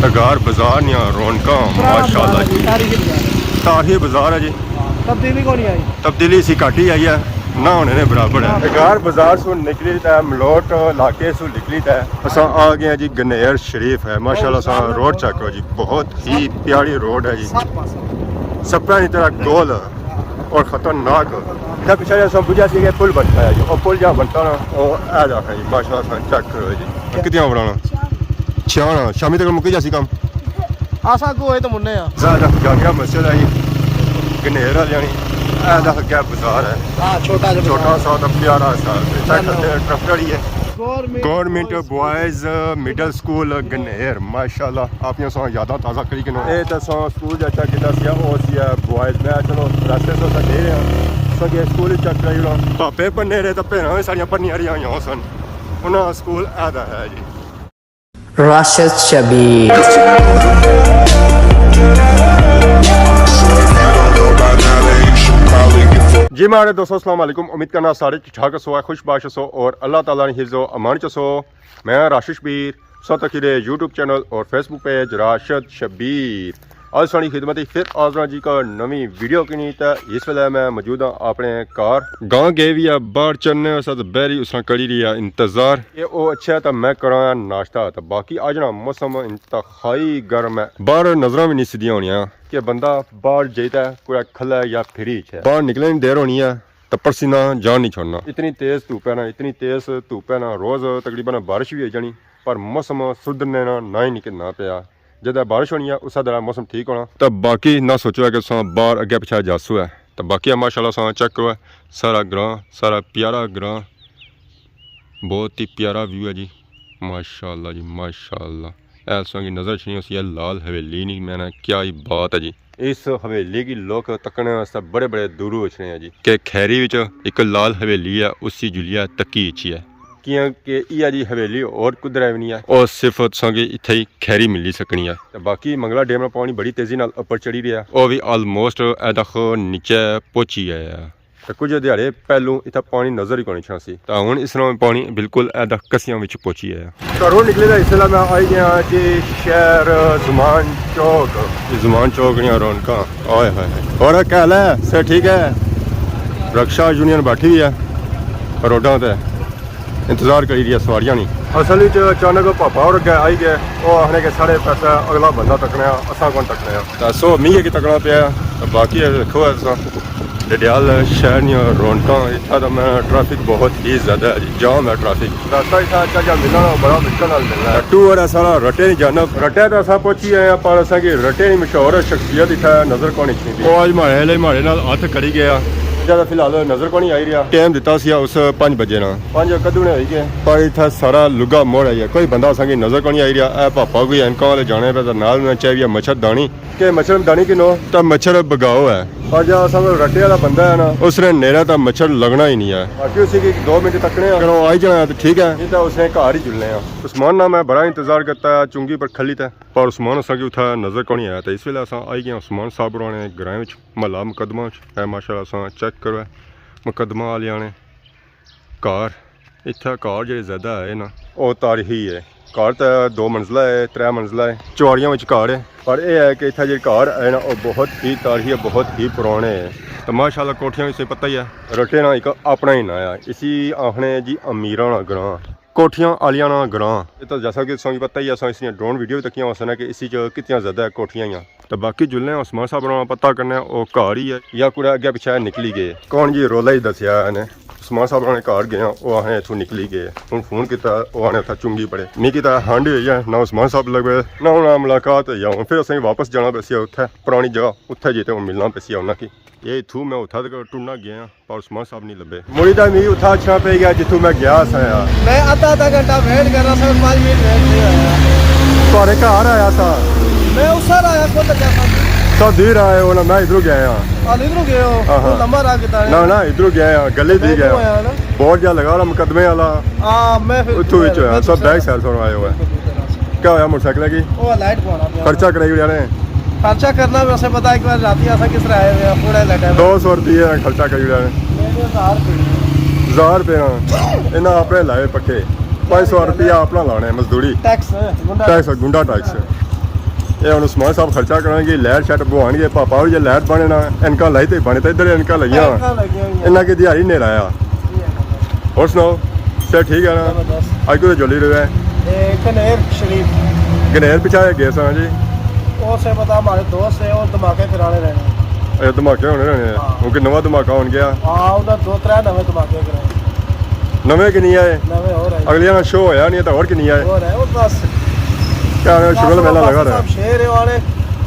अगार बाजार ने रौनक माशाल्लाह जी। तारीखी बाजार है जी। तब्दीली को नहीं आई, तब्दीली इसी घट ही आई है ना होने ने बराबर है। अगार बाजार से निकली था मलोट इलाके से निकली था असा आ गए जी गनेर शरीफ है माशाल्लाह। सा रोड चेक करो जी, बहुत ही प्यारी रोड है जी, सपना की तरह गोल और खतरनाक। इधर पीछे जो बुझा सी पुल बनता है जी, और पुल जहाँ बनता ना वो आ जाता है जी माशाल्लाह। चेक करो जी कितना बनाना छियाना शामी तक मुक्की जासी काम आसा को है तो मुन्ने आ ज़्यादा जामिया मस्जिद है जी गनेर वाली ऐसा क्या बाजार है। हां छोटा सा तो प्यारा सा ट्रक गाड़ी है। गवर्नमेंट बॉयज मिडल स्कूल गनेर माशाल्लाह। आप सो यादा ताज़ा करी कि ये तो सो स्कूल जैसा किता सी ओ सी बॉयज मैं चलो रास्ते से दे रहे हैं सो ये स्कूल चेक करी लो पापे पन्ने रे तो भैन सारियां पन्नियां रही हुई सन उन्होंने स्कूल ऐदा है जी। राशिद शबीर जी मारे दोस्तों अस्सलाम वालेकुम। उम्मीद करना सारे ठीक ठाक सो खुश बाश सो और अल्लाह ताला ने हिफ्ज़ो अमान च सो। मैं राशिद शबीर सो तकीरे यूट्यूब चैनल और फेसबुक पेज राशिद शबीर आज साड़ी खिदमत फिर आजरा जी का नवी वीडियो की नीत है। इस वेले मैं मौजूद हाँ अपने कार गांव गए भी है बाहर चलने साथ बैरी उस करी रही है इंतजार ये ओ अच्छा है तो मैं करा नाश्ता तो बाकी आज ना मौसम इंतहाई गर्म है। बाहर नजर भी नहीं सीधी होनी कि बंदा बाहर जाता है पूरा खला या फ्री है बाहर निकलने की देर होनी है तो पसीना जान नहीं छोड़ना। इतनी तेज धूप है ना, इतनी तेज धूप है ना, रोज तकरीबन बारिश भी हो जानी पर मौसम सुधरने ना ही निकलना पाया। जब बारिश होनी है उस तरह मौसम ठीक होना तो बाकी ना सोचो है कि बाहर अगे पिछा जासू है तो बाकी माशाल्लाह सा चेक करो सारा ग्रां सारा प्यारा ग्रां बहुत ही प्यारा व्यू है जी माशाल्लाह जी माशाल्लाह। ऐसा की नज़र छनी उस लाल हवेली नहीं मैंने क्या ही बात है जी। इस हवेली की लोग तकने वास्ते बड़े बड़े दूरों उछने हैं जी कि खैरी विच एक लाल हवेली है उसी जुलिया तकी अच्छी है कि इया जी हवेली और कुदर भी नहीं है और सिर्फ तुसांगे इत्थे ही खैरी मिली सकनी है। तो बाकी मंगला डैम में पानी बड़ी तेजी नाल ऊपर चढ़ी रहा और भी आलमोस्ट एदख नीचे पहुंची है तो कुछ दिहाड़े पहलू इतना पानी नजर ही कोनी छा सी तो हुण इस तरह पानी बिल्कुल एदख कसियां विच पहुंची है। घरों निकले तो इसलिए मैं आई गया जी शहर ज़मान चौक। ज़मान चौक नहीं रौनक आए हाय और क्या हाल है सर ठीक है। रक्षा यूनियन बैठी हुई है रोडों पर इंतजार करी रही है सवारियां नहीं। असल अचानक पापा और अगे आई गए वो आखने के साढ़े पैसा अगला बंदा तकने असा कौन तकने सो मीह की तकना पाया। बाकी देखो डडियाल शहर नहीं रौनक इतना तो मैं ट्रैफिक बहुत ही ज़्यादा है जाम है ट्रैफिक रास्ता इतना अच्छा जहाँ मिलना बड़ा मुश्किल मिलना है। टू और सारा रटे नहीं जाना रटे तो असा पहुंची आए पर असा की रटे नहीं मशहूर शख्सियत इतना नजर को नहीं छींदी वो अज माड़े नाल हथ करी गया ज़्यादा फिलहाल नजर को नहीं आई रहा। टाइम दिता सी उस 5 बजे ना 5 कदूने हो गए पर इतना सारा लुगा मोड़ आई है कोई बंदा असा की नजर को नहीं आई रहा। है पापा कोई एनका वाले जाने पे नाल में चाहिए मच्छर दानी के मच्छर दानी कि नो तो मच्छर बगाओ है और जो असा रटे वाला बंदा है ना उसने नेरा तो मच्छर लगना ही नहीं है। बाकी उसी की 2 मिनट तकने अगर वो आई जाना तो ठीक है नहीं तो उसने घर ही जुलने उस्मान ना मैं बड़ा इंतजार करता है चुंगी पर खली था पर उस्मान असा की उठा नजर को नहीं आया तो इस वे अस आई गए उस्मान साहब ने ग्रां महला मुकदमा है माशाल्लाह असा चेक करो मुकदमा वाले ने कार इतना कार जो ज़्यादा है ना वो तारीखी है कार तो 2 मंजिला है 3 मंजिला है चौड़ियां में कार है पर यह है कि इतना जो कार है ना वो बहुत ही तारीखी है बहुत ही पुराने है तो माशाल्लाह कोठियां से पता ही है रटे ना एक अपना ही ना है इसी आखने जी अमीरा ना ग्रां कोठियां आलिया ना ग्रां ये तो जैसा कि सभी पता ही है इसलिए ड्रोन वीडियो भी तकिया उसने कि इसी कितनी ज़्यादा कोठियां ही तो बाकी जुलने उस्मान साहब ने पता करना वो घर ही है या कुछ अगे पिछे निकली गए कौन जी रोला ही दसिया इन्हें उस्मान साहब ने घर गए वो असें इतों निकली गए हूँ फोन किया वो आने उतना चुंगी पड़े नहीं किया हांडी हुई है ना उस्मान साहब लगे ना हूँ मुलाकात हुई है फिर असें वापस जाना पैसी उत्थे पुरानी जगह उत्थे जे तो मिलना पैसी उन्हें ये इतू मैं उठा टूरना गया पर उस्मान साहब नहीं लभे मुड़ी तो मी उठा अच्छा पे गया जितों मैं गया सा मैं आधा घंटा वेट कर रहा था 5 मिनट वेट नहीं आया तुम्हारे घर आया था मैं उस साल आया खुद तक सब दूर आए हो ना मैं इधरों गया इधरों गए हो लंबा राह कितना ना ना इधरों गया गली दी गया बहुत ज्यादा लगा मुकदमे वाला मैं फिर उतों सब बैग सैर सुन आए हुए क्या होया मोटरसाइकिल की वो लाइट पाना खर्चा कराई हुआ ने खर्चा करना वैसे पता है कि बार राती ऐसा किस तरह आए हुए हैं पूरा लटा 200 रुपये खर्चा कराई हुआ ने 1000 रुपये इन्हें अपने लाए पक्के 500 रुपया अपना लाने मजदूरी टैक्स गुंडा टैक्स ਇਹ ਹੁਣ ਉਸਮਾਨ ਸਾਹਿਬ ਖਰਚਾ ਕਰਾਂਗੇ ਲਾਈਟ ਸ਼ੈਟ ਬਵਾਉਣਗੇ ਪਾਪਾ ਵੀ ਜੇ ਲਾਈਟ ਬਣਨਾ ਇਨਕਾ ਲਾਈ ਤੇ ਬਣੇ ਤੇ ਇੱਧਰ ਇਨਕਾ ਲਈਆਂ ਐਨਕਾਂ ਲੱਗੀਆਂ ਹੋਈਆਂ ਇਹਨਾਂ ਕੀ ਦਿਹਾੜੀ ਹਨੇਰਾ ਆ ਹੋਰ ਸੁਣਾਓ ਸੇ ਠੀਕ ਹੈ ਨਾ ਜ਼ਬਰਦस्त। ਅੱਜ ਕੋਈ ਜੋਲੀ ਰਿਹਾ ये कनेर शरीफ ਗਨੇਰ ਪਿਛਾਏ ਗਏ ਸਾਂ ਜੀ वो से पता हमारे दोस्त है और धमाके कराने रहने ਇਹ ਧਮਾਕੇ ਹੋਣੇ ਰਹਿਣੇ ਆ ਉਹ ਕਿ ਨਵਾਂ ਧਮਾਕਾ ਹੋਣ ਗਿਆ हाँ उन्हें 2-3 नवे धमाके कराए ਨਵੇਂ ਕਿ ਨਹੀਂ ਆਏ नवे हो रहे ਅਗਲੀਆਂ ਦਾ ਸ਼ੋਅ ਹੋਇਆ ਨਹੀਂ ਤਾਂ ਹੋਰ ਕਿ ਨਹੀਂ ਆਏ हो रहे और बस ਕਿਆ ਸ਼ੁਗਲ ਮੇਲਾ ਲਗਾ ਰਿਹਾ सब शेर है वाले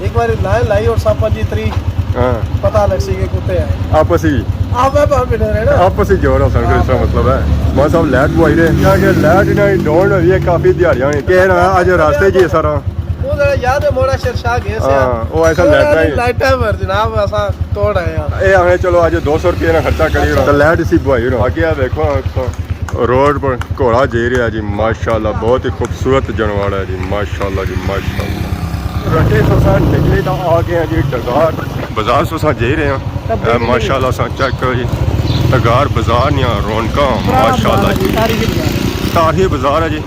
एक बार लाइन लाई और सब 25 ਹਾਂ पता लग सी के कुत्ते हैं ਆਪਸ ਹੀ आप मैं मिले रहे ना ਆਪਸ ਹੀ ਜੋਰ ਆ ਸਾਡੇ ਇਸ ਦਾ ਮਤਲਬ ਹੈ ਮੈਂ ਸਭ ਲਾਈਟ ਬੁਆਈ ਰਹੇ ਕਿਆ ਕਿ ਲਾਈਟ ਇਹਨਾਂ ਦੀ ਡਾਊਨ ਹੋਈ ਹੈ ਕਾਫੀ ਦਿਹਾੜੀਆਂ ਨੇ ਕਿ ਨਾ ਅੱਜ ਰਸਤੇ 'ਚ ਹੀ ਸਾਰਾ वो जरा याद है मोड़ा शेरशाह गए से हाँ, वो ऐसा लाइटा ही- लाइटा पर जनाब ऐसा तोड़ आए यार ਇਹ ਆਵੇਂ ਚਲੋ ਅੱਜ 200 ਰੁਪਏ ਨਾਲ ਖਰਚਾ ਕਰੀ ਤਾਂ ਲਾਈਟ ਸੀ ਬੁਆਈ ਰੋ ਅੱਗੇ ਆ ਵੇਖੋ ਰੋਡ ਪਰ ਘੋੜਾ ਜੇ ਰਿਹਾ ਜੀ ਮਾਸ਼ਾਅੱਲਾ ਬਹੁਤ ਹੀ ਖੂਬਸੂਰਤ ਜਾਨਵਰ ਹੈ ਜੀ ਮਾਸ਼ਾਅੱਲਾ ਜੀ ਮਾਸ਼ਾਅੱਲਾ ਰੋਟੇ ਸੋਸਾਂ ਨਿਕਲੇ ਤਾਂ ਆ ਗਏ ਆ ਜੀ ਟਗਾਰ ਬਾਜ਼ਾਰ ਸੋਸਾਂ ਜੇ ਰਹੇ ਆ ਮਾਸ਼ਾਅੱਲਾ ਸਾਂ ਚੈੱਕ ਕਰੋ ਜੀ ਟਗਾਰ ਬਾਜ਼ਾਰ ਨਹੀਂ ਰੌਣਕਾਂ ਮਾਸ਼ਾਅੱਲਾ ਜੀ ਤਾਰੀਖੀ ਬਾਜ਼ਾਰ ਹੈ ਜੀ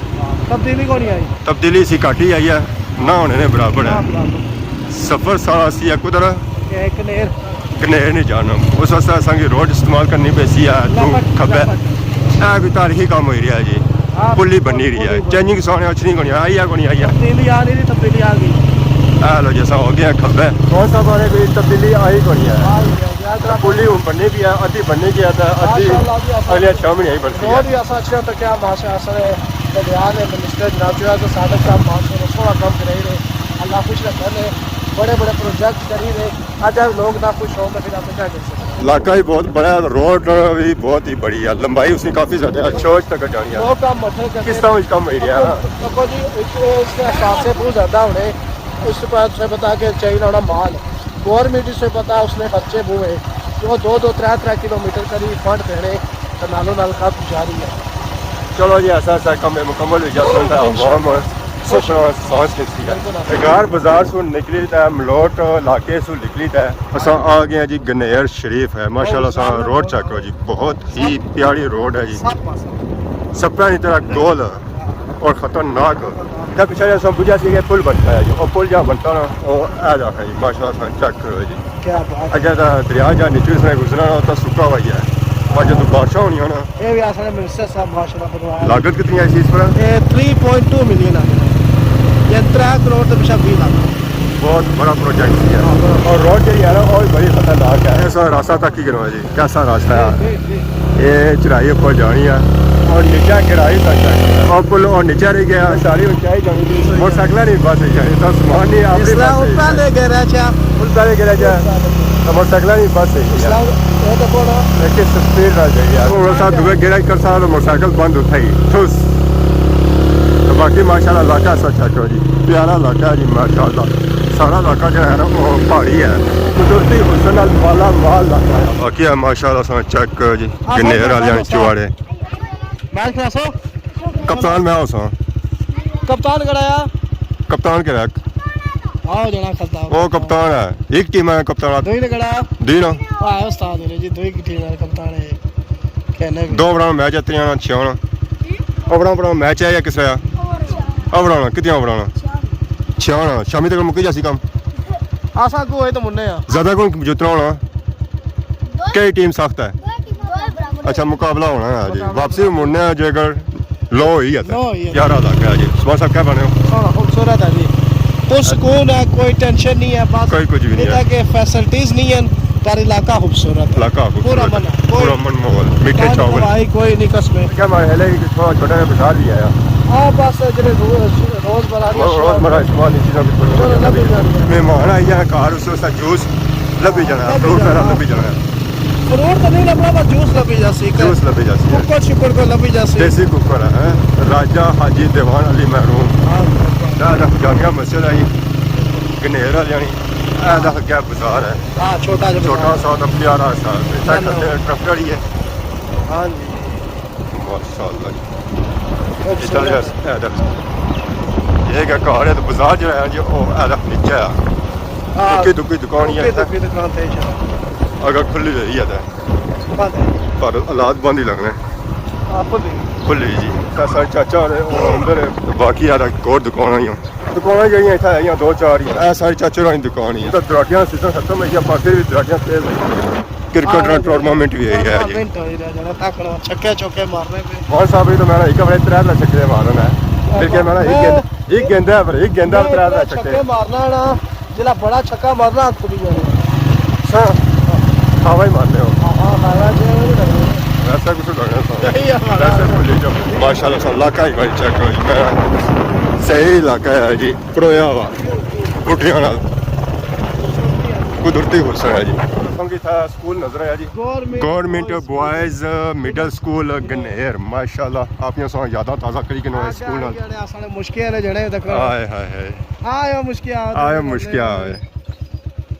तब्दीली को नहीं आई ਤਬਦੀਲੀ ਸੀ ਘੱਟ ਹੀ ਆਈ ਹੈ ਨਾ ਹੋਣੇ ਨੇ ਬਰਾਬਰ ਹੈ ਸਫਰ ਸਾਰਾ ਸੀ ਕੁਦਰ कनेर ਕਨੇਰ ਨਹੀਂ ਜਾਣਾ ਉਸ ਵਾਸਤੇ ਸੰਗੀ ਰੋਡ ਇਸਤੇਮਾਲ ਕਰਨੀ ਪੈਸੀ ਆ ਤੂੰ ਖੱਬੇ ਆ ਵੀ ਤਾਰੀਖੀ ਕੰਮ ਹੋ ਰਿਹਾ ਜੀ ਪੁੱਲੀ ਬਣੀ ਰਹੀ ਹੈ ਚੇਂਜਿੰਗ ਸੋਹਣੇ ਅਚਨੀ ਕੋਣੀ ਆਈ ਆ ਕੋਣੀ ਆਈ ਆ तब्दीली आ नहीं तब्दीली आ गई ਆ ਲੋ ਜੈਸਾ ਹੋ ਗਿਆ ਖੱਬੇ ਕੌਣ ਸਾ ਬਾਰੇ ਵੀ ਤਬਦੀਲੀ ਆਈ ਕੋਣੀ ਹੈ ਪੁੱਲੀ ਹੁਣ बननी भी है अद्धी बनने की है अद्धी अगले 6 महीने ही बनती है बहुत ही ऐसा अच्छा तो क्या माशा असर है ध्यान है मिनिस्टर जनाब जो है तो सादक साहब माशा सोना काम कर रहे अल्लाह खुश रखे ने बड़े बड़े प्रोजेक्ट कर रहे आज लोग ना खुश हो तो फिर आप क्या कर सकते इलाका ही बहुत बड़ा है रोड भी बहुत ही बड़ी है लंबाई उसकी काफी ज्यादा है चोच तक जानी है वो काम मठे करते किस तरह कम हो रहा है देखो जी इसके हिसाब से बहुत ज़्यादा होने इस बात से पता कि चाहिए होना माल गवर्नमेंट से पता उसने बच्चे बुए वो 2-3 किलोमीटर करीब फंड देने तो नालों नाल का गुजारी है चलो जी ऐसा ऐसा काम है मुकम्मल हो जाता है आवाम सोचना सांस लेती है गार बाजार से निकली था मलोट इलाके से निकली था असा आ गए जी गनेर शरीफ है माशाल्लाह सा रोड चेक करो जी बहुत ही प्यारी रोड है जी सब पास सपना की तरह गोल और खतरनाक जब पीछे सब बुझा सी पुल बनता है जी और पुल जहाँ बनता ना वो आ जाता है जी माशाल्लाह सा चेक करो जी क्या बात अगर दरिया जहाँ नीचे से गुजरना होता सूखा हुआ ही है और जब बारिश होनी हो ना ये भी आसान है मिनिस्टर साहब माशाल्लाह बनवाया लागत कितनी है इस चीज़ पर ये 3.2 मिलियन आ ये 3 करोड़ तो पिछा 20 लाख बहुत बड़ा प्रोजेक्ट है और रोड जो है ना और बड़ी खतरनाक है ऐसा रास्ता तक ही गिनवा जी कैसा रास्ता है ये चढ़ाई ऊपर जानी है और नीचे किराई तक है और पुल और नीचे रह गया सारी ऊंचाई जानी थी मोटरसाइकिल नहीं बस जानी तो सामान नहीं आप इसला ऊपर ले गए रहा था पुल पहले गिरा जाए तो मोटरसाइकिल नहीं बस इसला ये तो बोला लेकिन स्पीड रह जाएगी और साथ दुबई गिरा कर सारा मोटरसाइकिल बंद उठाई ठुस तो बाकी माशाल्लाह इलाका अच्छा चेक करो जी प्यारा इलाका है जी माशाल्लाह सारा इलाका जो है ना वो पहाड़ी है कुदरती हुसन नाल वाला माल इलाका है बाकी है माशाल्लाह सा चेक करो जी गनेर वाले चुआड़े मैच खलासो कप्तान मैं उस कप्तान कराया कप्तान के रख आओ जना खलता वो कप्तान है एक टीम है कप्तान दो ही कराया दिन हां उस्ताद ने जी दो ही की टीम है कप्तान है कहने भी दो बनाना मैच है त्रियाना छियाना और बनाना मैच है या किस है अब बनाना कितने बनाना छियाना शामी तक मुक्की जासी काम आसा को है तो मुन्ने आ ज्यादा कौन जितना होना कई टीम सख्त है अच्छा मुकाबला होना है जी वापसी मुड़ने है जो अगर लो ही है लो ही है। 11 लाख है जी सुबह साहब क्या बने हो सोना खूबसूरत है जी तो सुकून है कोई टेंशन नहीं है बस कोई कुछ भी नहीं है। के फैसिलिटीज नहीं है पर इलाका खूबसूरत है इलाका पूरा मन है पूरा मन माहौल मीठे चावल भाई कोई नहीं कसमें क्या महल है थोड़ा छोटा सा बिठा दिया है हाँ बस जरे रोज बना रोजमर्रा इस्तेमाल की चीज़ों मेहमान आई हैं घर उसका जूस लभी जाना है फ्रूट वगैरह लभी जाना है फ्रूट तो नहीं लबड़ा बस जूस लबी जासी जूस लभी जाती है कुकर शुक्र को लबी जासी देसी कुकर है राजा हाजी दीवान अली महरूम जामिया मस्जिद है गनेर वाली ऐसा क्या बाजार है हाँ छोटा जो छोटा सा तो प्यारा सा ट्रैक्टर ही है हाँ जी माशाल्लाह ये क्या कार है तो बाजार जो है जी वो ऐसा नीचे है दुकी दुकी दुकान ही है दुकान थे अगर खुली रही है बंद है पर हालात बंद ही लगने आप भी खुली जी सारे चाचा और अंदर बाकी यार एक और दुकान आई ਦੁਕਾਨਾਂ ਜਿਹੜੀਆਂ ਇੱਥੇ ਹੈਗੀਆਂ ਦੋ ਚਾਰ ਹੀ ਇਹ ਸਾਰੀ ਚਾਚੇ ਹੋਰਾਂ ਦੀ ਦੁਕਾਨ ਹੀ ਹੈ ਤਾਂ ਦਰਾਟੀਆਂ ਸੀਜ਼ਨ ਖਤਮ ਹੈ ਜਾਂ ਪਾਸੇ ਵੀ ਦਰਾਟੀਆਂ ਤੇਜ਼ ਹੈ क्रिकेट का टूर्नामेंट भी है जी टूर्नामेंट हो रहा है तकड़ा छक्के चौके मारने पे कौन सा भी तो मैंने एक बार त्रै त्रै छक्के मारना है फिर क्या मैंने एक गेंदा पर एक गेंदा पर त्रै त्रै छक्के मारना ना जिला बड़ा छक्का मारना हाथ खुली जाए अच्छा हवा ही मारते हो हां हवा जे वैसा कुछ लगना वैसे भूल जाओ माशाल्लाह सा इलाका ही भाई चेक करो सही इलाका है जी परोया हुआ कुटियां नाल कुदरती हुसन है जी था स्कूल नजर आया जी गवर्नमेंट बॉयज मिडल स्कूल गनेर माशाल्लाह आपने सो यादा ताजा करी के नए स्कूल नाल जेड़े असले मुश्किल है जेड़े तक हाय हाय हाय आया मुश्किल आए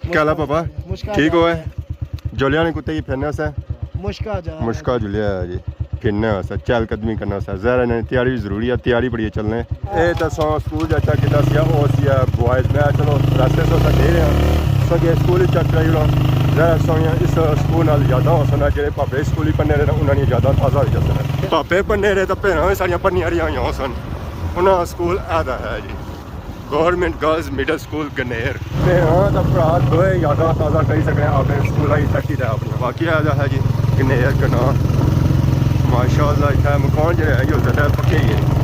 क्या ला पापा ठीक हो जोलिया ने कुत्ते की फिरने से मुश्का जुलिया है जी फिरने से चहल कदमी करना से जहर ने तैयारी जरूरी है तैयारी बड़ी है चलने ए तो सो स्कूल जच्चा किदा सी ओ सी बॉयज में चलो रास्ते से दे रहे हैं सगे स्कूल चक रही हो जरा सोनिया इस स्कूल नाल यादा हो सना जेडे पापे स्कूल ही पढ़ने रहे उन्होंने यादा ताजा हो जाते पापे पढ़ने रहे तो भैन सारिया पढ़ने रही हो सन उन्होंने स्कूल आदा है जी गवर्नमेंट गर्ल्स मिडल स्कूल गनेर भैन तो भरा दो यादा ताजा कर सकते अपने स्कूल ही तक ही अपने बाकी आदा है जी गनेर का नाम माशाअल्लाह इतना मकान जो है ज़्यादा पक्के ही है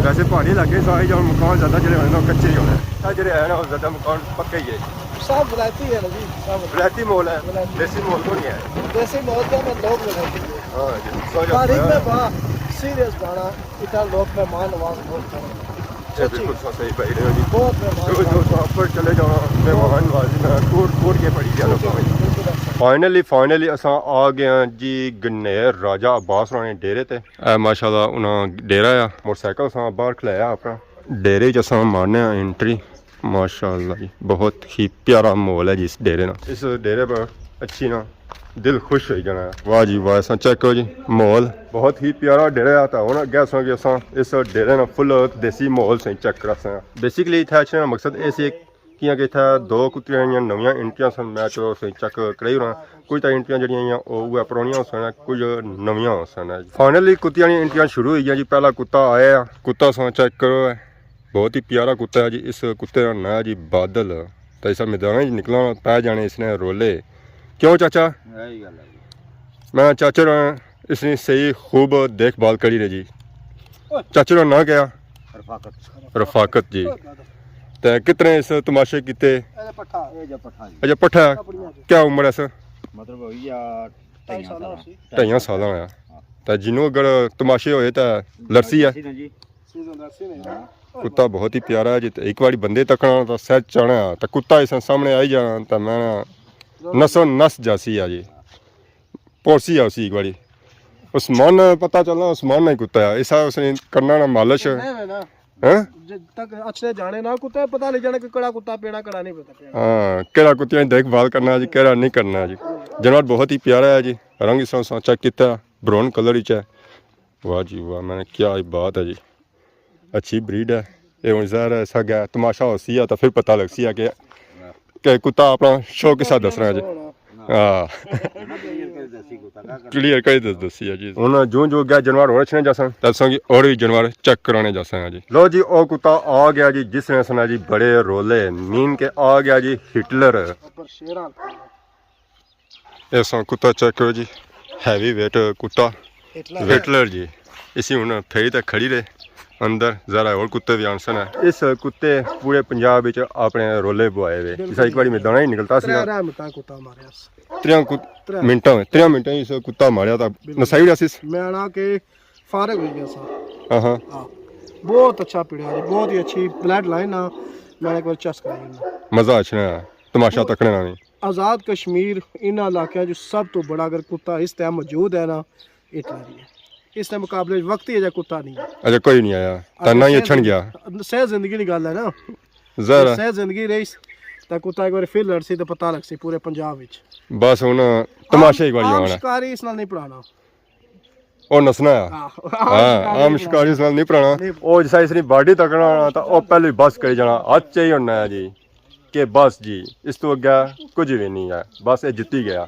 वैसे पहाड़ी इलाके सारे जो मकान ज़्यादा जो कच्चे ही होने जो है ना ज़्यादा मकान पक्के ही है सब वैरायती है ना जी सब वैरायती मॉल है देसी मॉल को नहीं है देसी मॉल का मैं लोग वैरायती हां जी तारीख में बड़ा सीरियस बड़ा इतना लोग मेहमान नवाज बहुत है बिल्कुल सही भाई रहे जी बहुत मेहमान जो ऊपर चले जाओ मेहमान नवाजी में टूर के पड़ी जाओ फाइनली असां आ गए जी गनेर राजा अब्बास राणे डेरे ते माशाल्लाह उन्हां डेरा आ मोटरसाइकिल असां बाहर खलाया अपना डेरे च असां मारने एंट्री माशाअल्लाह जी बहुत ही प्यारा माहौल है जी इस डेरे ना इस डेरे पर अच्छी ना दिल खुश हो जाना वाह जी वाह असां चेक करो जी माहौल बहुत ही प्यारा डेरा आता हुन अगे असां कि असां इस डेरे ना फुल देसी माहौल से चेक कर सा बेसिकली इत्थे अचने दा मकसद ए सी कि इत्थे दो कुत्तियां नवियां एंट्रियां सन मैं चलो से चेक कराई होना कुछ तो एंट्रियां जड़ियां ओह पुरानियां हो सन कुछ नवियां हो सन फाइनली कुत्तियां दी एंट्रियां शुरू हुई जी पहला कुत्ता आया कुत्ता असां चेक करो बहुत ही प्यारा कुत्ता है जी इस कुत्ते का नाम है जी बादल तो इस मैदान निकला पै जाने इसने रोले क्यों चाचा मैं चाचा इसने सही खूब देखभाल करी रही जी चाचा का नाम क्या रफाकत जी तो कितने इस तमाशे किते अच्छा पट्ठा क्या उम्र है सर मतलब 2.5 साल होया तो जिन्हों अगर तमाशे होए तो लरसी है कुत्ता बहुत ही प्यारा है जी एक बार बंदे तकना तो सह चाहना तो कुत्ता इस सामने आई जाना तो मैं नसो नस जासी है जी पौसी है उसी एक बारी उस्मान पता चलना उस्मान नहीं कुत्ता है ऐसा उसने करना ना मालिश हैं तक अच्छे जाने ना कुत्ता पता नहीं जाने कि कड़ा कुत्ता पेड़ा कड़ा नहीं पता हाँ केड़ा कुत्तियां देखभाल करना जी केड़ा नहीं करना जी जानवर बहुत ही प्यारा है जी रंग इस चेक किया ब्राउन कलर ही है वाह जी वाह मैंने क्या बात है जी अच्छी ब्रीड है ये हूँ जहर ऐसा गया तमाशा हो सी है तो फिर पता लग सी है कि कुत्ता अपना शौक के साथ दस रहा है जी हाँ क्लियर कर दसी है जी हूँ जो जो गया जानवर और अच्छे जा सन और भी जानवर चेक कराने जा सन जी लो जी ओ कुत्ता आ गया जी जिसने सुना जी बड़े रोले मीन के आ गया जी हिटलर ऐसा कुत्ता चेक करो जी हैवी वेट कुत्ता हिटलर जी इसी हूँ फेरी तक खड़ी रहे अंदर जरा और कुत्ते भी आंसन है इस कुत्ते पूरे पंजाब विच अपने रोले बुआए हुए इस एक बारी मैदान ही निकलता सी 3 मिनट इस कुत्ता मारिया था नसाई डासिस मैं आना के फारग हो गया सा हां बहुत अच्छा पीड़ा बहुत ही अच्छी ब्लड लाइन ना मैंने एक बार चेस्ट कराई मजा अच्छा तमाशा तकने ना नहीं आज़ाद कश्मीर इन इलाकों जो सब तो बड़ा अगर कुत्ता इस टाइम मौजूद है ना इटली है इस टाइम मुकाबले वक्त ही कुत्ता नहीं है अच्छा कोई नहीं आया तना ही अच्छा गया सह जिंदगी की गल है ना जरा सह जिंदगी रही तो कुत्ता एक बार फिर लड़सी तो पता लग सी पूरे पंजाब विच बस हुन तमाशा एक बारी आना शिकारी इस नाल नहीं पढ़ाना ओ नसना हां आम शिकारी इस नाल नहीं पढ़ाना ओ जैसा इसनी बॉडी तकना तो ओ पहले बस करी जाना आज ही होना है जी कि बस जी इस तो अगे कुछ भी नहीं है बस ये जित्ती गया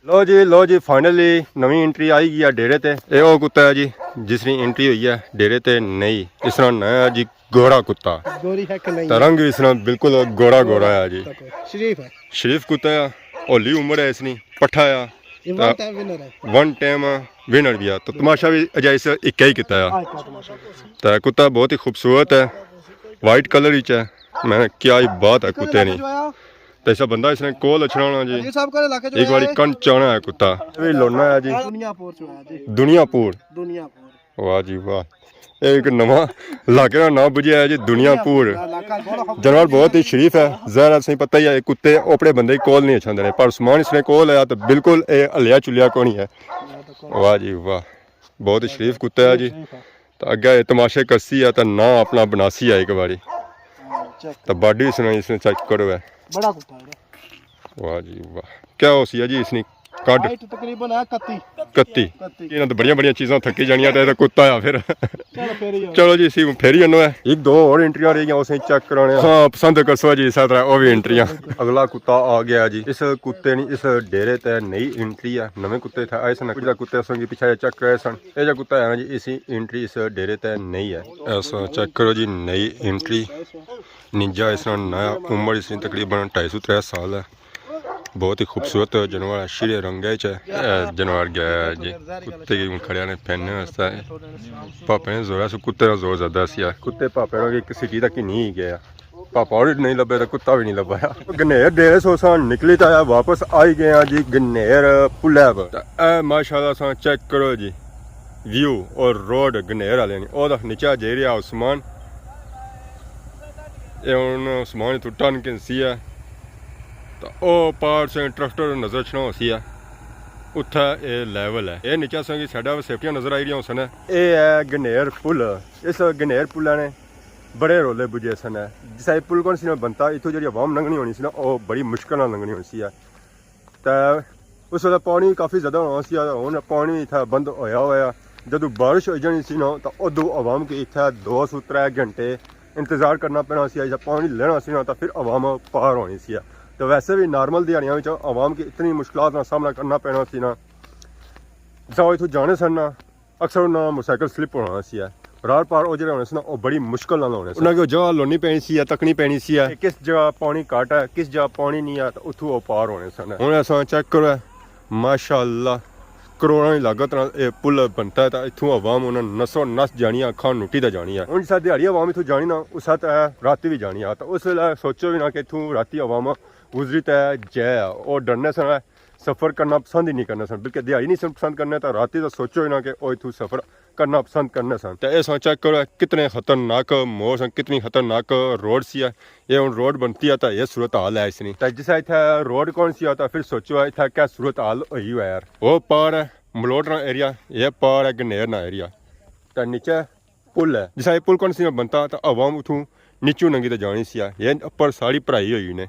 लो जी फाइनली नवी एंट्री आई गई है डेरे ते ये ओ कुत्ता है जी जिसकी एंट्री हुई है डेरे ते नहीं इस तरह नया जी गोरा कुत्ता गोरी है कि नहीं तो रंग भी इसने बिल्कुल गोरा गोरा है जी शरीफ है शरीफ कुत्ता है होली उम्र है इसनी पट्ठा है ये वन टाइम विनर है वन टाइम विनर भी है तो तमाशा भी अजाइस एक ही किता है आज का तमाशा तो कुत्ता बहुत ही खूबसूरत है वाइट कलर ही है मैं क्या ही बात है कुत्ते नहीं तो ऐसा बंदा इसने कोल अछड़ाना जी ये साहब का इलाके जो एक बारी कन चाना है कुत्ता भी लोना है जी दुनियापुर जो है जी दुनियापुर दुनियापुर वाह जी वाह एक नवा इलाके का नाम बुझिया है जी दुनियापुर जानवर बहुत ही शरीफ है जहर सही पता ही है कुत्ते ओपड़े बंदे कोल नहीं अच्छा ने पर उस्मान इसने कोल आया तो बिल्कुल हलिया चुलिया को नहीं है वाह जी वाह बहुत ही शरीफ कुत्ता है जी तो अगे तमाशे कसी है तो ना अपना बनासी है एक बारी तो बॉडी इसने चेक करो है बड़ा कुत्ता है वाह जी वाह क्या हो सी है जी इसने कड हाइट तकरीबन है 31 ਇਹਨਾਂ ਤਾਂ ਬੜੀਆਂ ਬੜੀਆਂ ਚੀਜ਼ਾਂ ਥੱਕੀ ਜਾਣੀਆਂ ਤੇ ਇਹਦਾ ਕੁੱਤਾ ਆ ਫਿਰ चलो फिर ही ਚਲੋ ਜੀ ਅਸੀਂ ਫੇਰ ਹੀ ਹੈ ਇੱਕ ਦੋ ਹੋਰ ਐਂਟਰੀਆਂ ਰਹਿ ਗਈਆਂ ਉਸੇ ਚੈੱਕ ਕਰਾਉਣੇ ਹਾਂ ਪਸੰਦ ਕਰਸੋ ਜੀ ਇਸੇ ਤਰ੍ਹਾਂ ਉਹ ਵੀ ਐਂਟਰੀਆਂ ਅਗਲਾ ਕੁੱਤਾ ਆ ਗਿਆ ਜੀ ਇਸ ਕੁੱਤੇ ਨੇ ਇਸ ਡੇਰੇ ਤੇ ਨਈ ਐਂਟਰੀ ਆ ਨਵੇਂ ਕੁੱਤੇ ਥਾ ਆਏ ਸਨ ਜਿਹੜਾ ਕੁੱਤੇ ਸੰਗੀ ਪਿੱਛੇ ਚੈੱਕ ਕਰਾਇਆ ਸਨ ਇਹ ਜਿਹੜਾ ਕੁੱਤਾ ਹੈ ਜੀ ਇਸੀ ਐਂਟਰੀ ਇਸ ਡੇਰੇ ਤੇ ਨਹੀਂ ਹੈ ਐਸਾ ਚੈੱਕ ਕਰੋ ਜੀ ਨਈ ਐਂਟਰੀ ਨਿੰਜਾ ਇਸ ਨਾਲ ਨया ਉਮਰ ਇਸ ਦੀ ਤਕਰੀਬਨ 250-300 ਸਾਲ ਹੈ बहुत ही खूबसूरत जानवर है शीरे रंग जानवर गया है जी कुत्ते की खड़िया ने पहनने वास्ते पापे ने जोर से कुत्ते का जोर ज्यादा सी कुत्ते पापे ने किसी चीज तक ही नहीं गया पापा और नहीं लभे तो कुत्ता भी नहीं लभाया गनेर डेढ़ सौ सा निकली तो आया वापस आई गए जी गनेर पुलै पर माशाल्लाह सा चेक करो जी व्यू और रोड गनेर वाले ने नीचा जे रहा उस्मान ये हूँ उस्मान तो टन किसी है तो ਉਹ ਪਾਰ ਸੇ ਟਰੈਕਟਰ ਨਜ਼ਰ ਛਣਾ ਸੀ ਆ ਉੱਥੇ ਇਹ ਲੈਵਲ ਹੈ ਇਹ ਨੀਚਾ ਸੰਗੀ ਸਾਡਾ ਸੇਫਟੀਆਂ ਨਜ਼ਰ ਆਈ ਰਹੀਆਂ ਸਨ ਇਹ ਹੈ ਗਨੇਰ ਪੁਲ ਇਸ ਗਨੇਰ ਪੁਲਾਂ ਨੇ ਬੜੇ ਰੋਲੇ ਬੁਝੇ ਸਨ ਜਿਸ ਇਹ ਪੁਲ ਕੋਣ ਸੀ ਨਾ ਬੰਤਾ ਇਥੋਂ ਜਿਹੜੀ ਆਵਾਮ ਲੰਘਣੀ ਹੋਣੀ ਸੀ ਨਾ ਉਹ ਬੜੀ ਮੁਸ਼ਕਲ ਨਾਲ ਲੰਘਣੀ ਹੋਣੀ ਸੀ ਤਾਂ ਉਸ ਦਾ ਪਾਣੀ ਕਾਫੀ ਜ਼ਿਆਦਾ ਹੋਣਾ ਸੀ ਹੁਣ ਪਾਣੀ ਇੱਥੇ ਬੰਦ ਹੋਇਆ ਜਦੋਂ ਬਾਰਿਸ਼ ਹੋ ਜਾਣੀ ਸੀ ਨਾ ਤਾਂ ਉਦੋਂ ਆਵਾਮ ਕੇ ਇੱਥੇ 2-3 ਘੰਟੇ ਇੰਤਜ਼ਾਰ ਕਰਨਾ ਪੈਣਾ ਸੀ ਜਾਂ ਪਾਣੀ ਲੈਣਾ ਸੀ ਨਾ ਤਾਂ ਫਿਰ ਆਵਾਮ ਪਾਰ ਹੋਣੀ ਸੀ तो वैसे भी नॉर्मल दिहाड़ियों में आवाम की इतनी मुश्किलात का सामना करना पैना सी ना जिस इतों जाने सन ना अक्सर उन्हें मोटरसाइकिल स्लिप होना सी रार पार वो जो होने से ना वो बड़ी मुश्किल नाल होने उन्हें जगह लोनी पैनी सी तकनी पैनी सी किस जगह पानी घट है किस जगह पानी नहीं है तो उतों वो पार होने सन हूँ ऐसा चेक करो माशाअल्लाह करोड़ों की लागत ये पुल बनता है तो इतों आवाम उन्हें नसो नस जानी है अखा नुटी तो जानी है हूँ जिस दिहाड़ी आवाम इतों जानी ना उस राती भी जानी है तो उस वे सोचो भी ना कि इतों राती आवाम गुजरी तो जय और डरने सन सफ़र करना पसंद ही नहीं करने सन बल्कि दिहाड़ी नहीं सन पसंद करने तो राती तो सोचो ही ना कि वो इतों सफ़र करना पसंद करने सन तो यह चेक करो कितने खतरनाक मोड़ सन कितनी खतरनाक रोड सी है ये हूँ रोड बनती है तो ये सूरत हाल है इसनी तो जिस इतना रोड कौन सी आता फिर सोचो इतना क्या सूरत हाल हुई है यार वो पार है मलोटना एरिया ये पार है गनेरना एरिया तो नीचे पुल है जिस पुल कौन सी बनता तो आवाम उतों नीचों नंगी तो जानी सी ये उपर सारी पढ़ाई हुई ने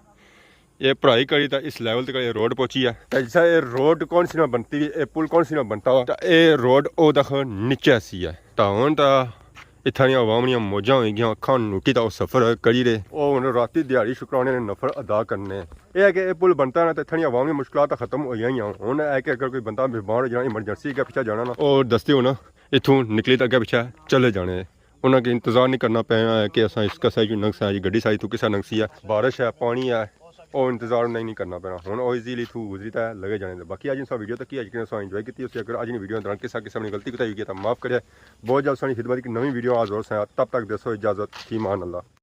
ये पढ़ाई करी तो इस लेवल तक ये रोड पहुंची है जैसा ये रोड कौन सी ना बनती ये पुल कौन सी ना बनता तो ये रोड ओ तक नीचे सी है तो हूँ तो इतना आवाम दी मौजा हो गई अखा नुटी तो सफ़र करी रहे वो हूँ राती दिहाड़ी शुक्राने ने नफर अदा करने ये है कि ये पुल बनता ना तो इतनी आवाम दी मुश्किलात खत्म हो गई हूँ है कि अगर कोई बंदा बीमार हो जाना इमरजेंसी के पिछले जाना ना और दस्ते होना इतों निकली तो अगे पिछले चले जाने उन्हें इंतजार नहीं करना पैना है कि असा इसका साइज नंगसा है जी गड्डी साइज तू किसा नंगसी है बारिश है पानी है और इंतजार नहीं करना पैना हूँ वो इजीली थू गुजरी है लगे जाने बाकी आज वीडियो तक ही अज इंजॉय की उससे अगर आज वीडियो दौरान किसा किसी ने गलती बताई गई तो माफ़ करे बहुत जल्द सानी खिदमत की नवी वीडियो आज और तब तक दसो इजाज़त की मान अल्लाह।